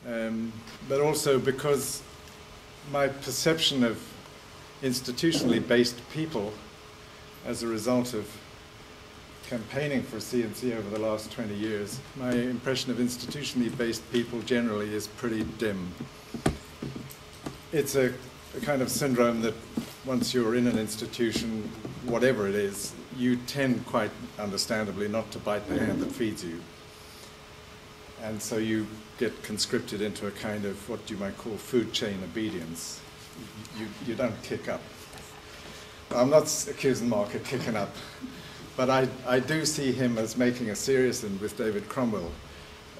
but also because my perception of institutionally based people as a result of campaigning for CNC over the last 20 years, my impression of institutionally based people generally is pretty dim. It's a kind of syndrome that once you're in an institution, whatever it is, you tend quite understandably not to bite the hand that feeds you. And so you get conscripted into a kind of what you might call food chain obedience. You don't kick up. I'm not accusing Mark of kicking up, but I do see him as making a serious, and with David Cromwell,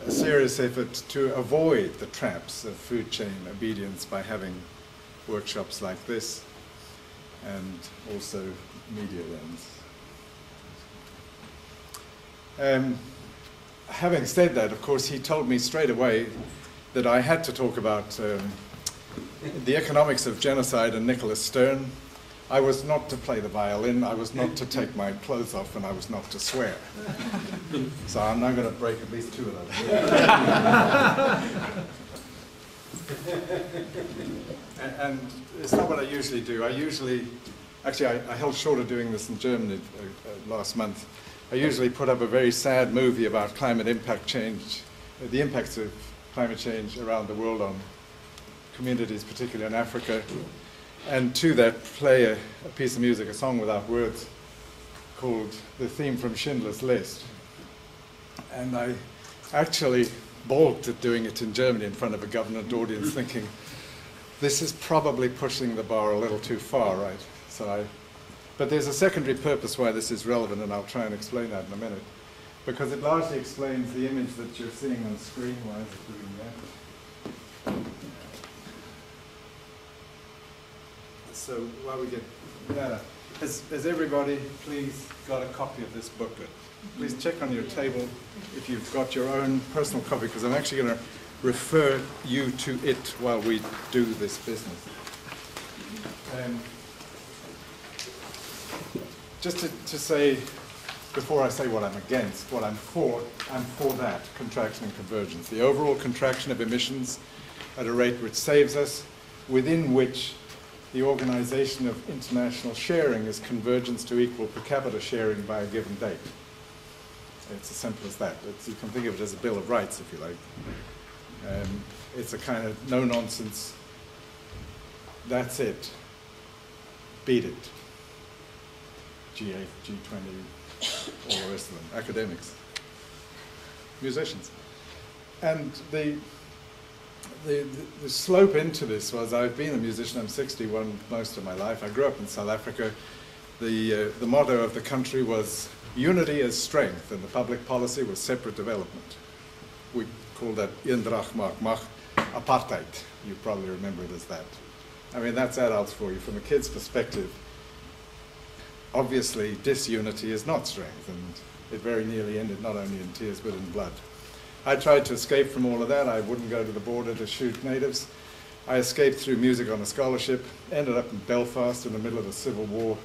a serious effort to avoid the traps of food chain obedience by having workshops like this and also media lens. Having said that, of course, he told me straight away that I had to talk about the economics of genocide and Nicholas Stern. I was not to play the violin, I was not to take my clothes off, and I was not to swear. So I'm now going to break at least 2 of those. and it's not what I usually do. Actually, I held short of doing this in Germany last month. I usually put up a very sad movie about climate impact change, the impacts of climate change around the world on communities, particularly in Africa, and to that play a piece of music, a song without words, called The Theme from Schindler's List. And I actually balked at doing it in Germany in front of a government audience, thinking, this is probably pushing the bar a little too far, right? But there's a secondary purpose why this is relevant, and I'll try and explain that in a minute. Because it largely explains the image that you're seeing on the screen. Why is it doing that? So while we get that, has everybody please got a copy of this booklet? Please check on your table if you've got your own personal copy, because I'm actually going to refer you to it while we do this business. Just to say, before I say what I'm against, what I'm for that, contraction and convergence. The overall contraction of emissions at a rate which saves us, within which the organization of international sharing is convergence to equal per capita sharing by a given date. It's as simple as that. You can think of it as a Bill of Rights, if you like. It's a kind of no-nonsense, that's it, beat it. G8, G20, all the rest of them, academics, musicians. And the slope into this was, I've been a musician, I'm 61 most of my life. I grew up in South Africa. The motto of the country was unity as strength, and the public policy was separate development. We called that Eendracht maak mag, apartheid. You probably remember it as that. I mean, that's adults for you. From a kid's perspective, obviously disunity is not strength, and it very nearly ended not only in tears but in blood. I tried to escape from all of that. I wouldn't go to the border to shoot natives. I escaped through music on a scholarship, ended up in Belfast in the middle of the Civil War,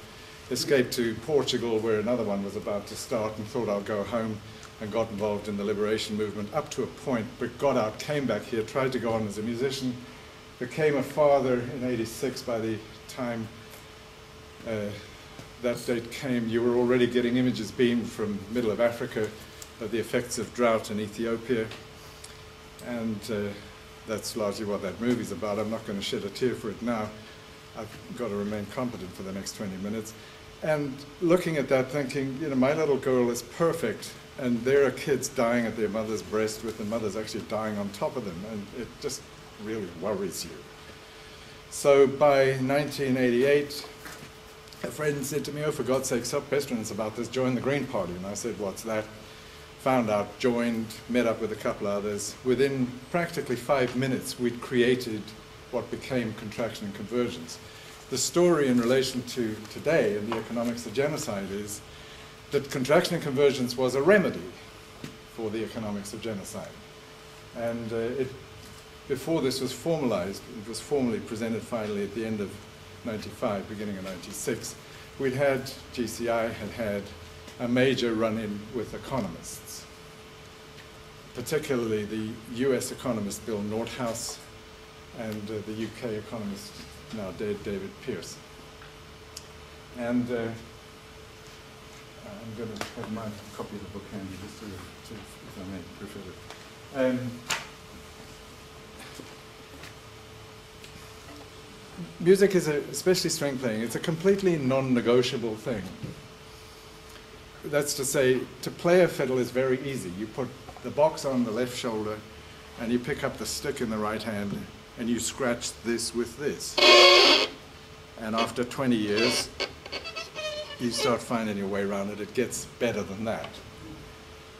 escaped to Portugal where another one was about to start, and thought I'll go home, and got involved in the liberation movement up to a point, but got out, came back here, tried to go on as a musician, became a father in '86. By the time that date came, you were already getting images beamed from middle of Africa of the effects of drought in Ethiopia. And that's largely what that movie's about. I'm not going to shed a tear for it now. I've got to remain competent for the next 20 minutes. And looking at that thinking, you know, my little girl is perfect, and there are kids dying at their mother's breast with the mothers actually dying on top of them, and it just really worries you. So by 1988, a friend said to me, oh, for God's sake, stop pestering us about this, join the Green Party. And I said, what's that? Found out, joined, met up with a couple others. Within practically 5 minutes, we'd created what became contraction and convergence. The story in relation to today and the economics of genocide is that contraction and convergence was a remedy for the economics of genocide. And before this was formalized, it was formally presented finally at the end of '95, beginning of '96, we'd had, GCI had had a major run-in with economists. particularly the US economist Bill Nordhaus and the UK economist, now dead, David Pearce. And I'm going to have my copy of the book handy just to if I may prefer it. Music is, especially string playing, it's a completely non-negotiable thing. That's to say, to play a fiddle is very easy. You put the box on the left shoulder, and you pick up the stick in the right hand, and you scratch this with this. And after 20 years, you start finding your way around it. It gets better than that.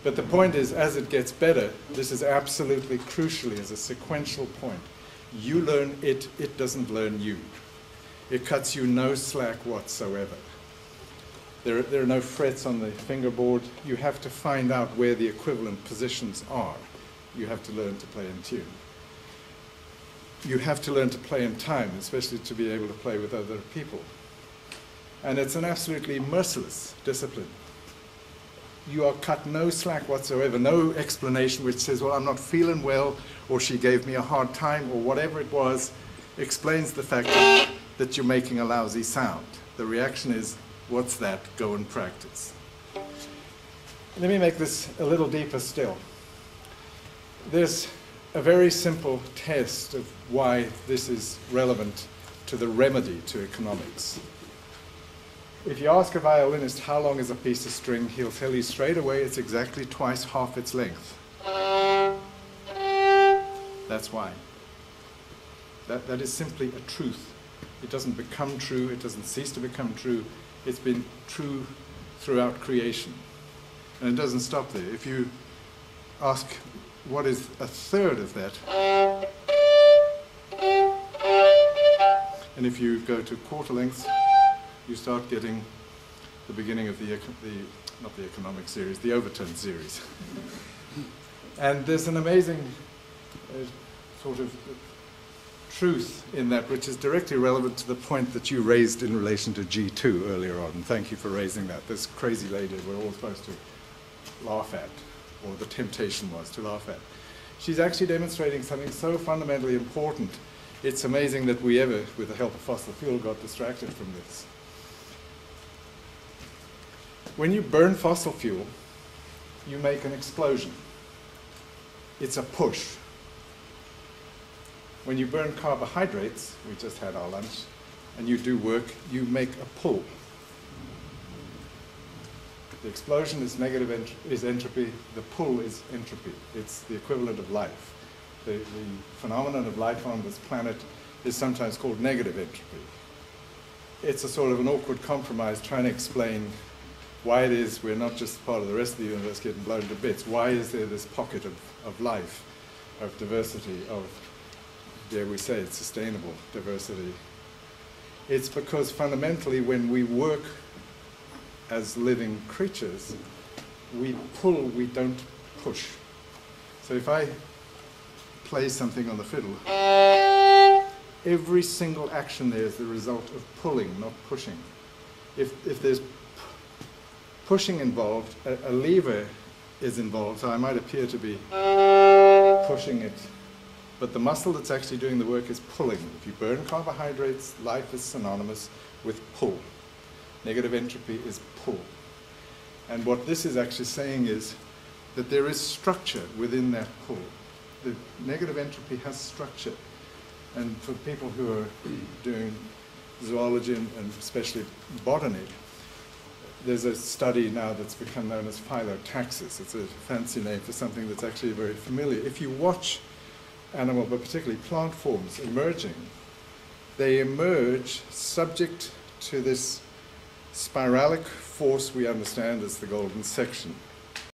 But the point is, as it gets better, this is absolutely crucially as a sequential point. You learn it, it doesn't learn you. It cuts you no slack whatsoever. There are no frets on the fingerboard. You have to find out where the equivalent positions are. You have to learn to play in tune. You have to learn to play in time, especially to be able to play with other people. And it's an absolutely merciless discipline. You are cut no slack whatsoever, no explanation which says, well, I'm not feeling well, or she gave me a hard time, or whatever it was, explains the fact that you're making a lousy sound. The reaction is, what's that? Go and practice. Let me make this a little deeper still. There's a very simple test of why this is relevant to the remedy to economics. If you ask a violinist how long is a piece of string, he'll tell you straight away it's exactly twice half its length. That's why. That is simply a truth. It doesn't become true, it doesn't cease to become true. It's been true throughout creation. And it doesn't stop there. If you ask what is a third of that, and if you go to quarter lengths, you start getting the beginning of not the economic series, the overtone series. And there's an amazing sort of truth in that which is directly relevant to the point that you raised in relation to G2 earlier on. And thank you for raising that. This crazy lady we're all supposed to laugh at, or the temptation was to laugh at. She's actually demonstrating something so fundamentally important. It's amazing that we ever, with the help of fossil fuel, got distracted from this. When you burn fossil fuel, you make an explosion. It's a push. When you burn carbohydrates, we just had our lunch, and you do work, you make a pull. The explosion is is entropy, the pull is entropy. It's the equivalent of life. The phenomenon of life on this planet is sometimes called negative entropy. It's a sort of an awkward compromise trying to explain why it is we're not just part of the rest of the universe getting blown to bits. Why is there this pocket of life, of diversity, of, dare we say it, sustainable diversity? It's because fundamentally when we work as living creatures, we pull, we don't push. So if I play something on the fiddle, every single action there is the result of pulling, not pushing. If there's pushing involved, a lever is involved, so I might appear to be pushing it, but the muscle that's actually doing the work is pulling. If you burn carbohydrates, life is synonymous with pull. Negative entropy is pull. And what this is actually saying is that there is structure within that pull. The negative entropy has structure. And for people who are doing zoology and especially botany, there's a study now that's become known as phylotaxis. It's a fancy name for something that's actually very familiar. If you watch animal, but particularly plant forms emerging, they emerge subject to this spiralic force we understand as the golden section.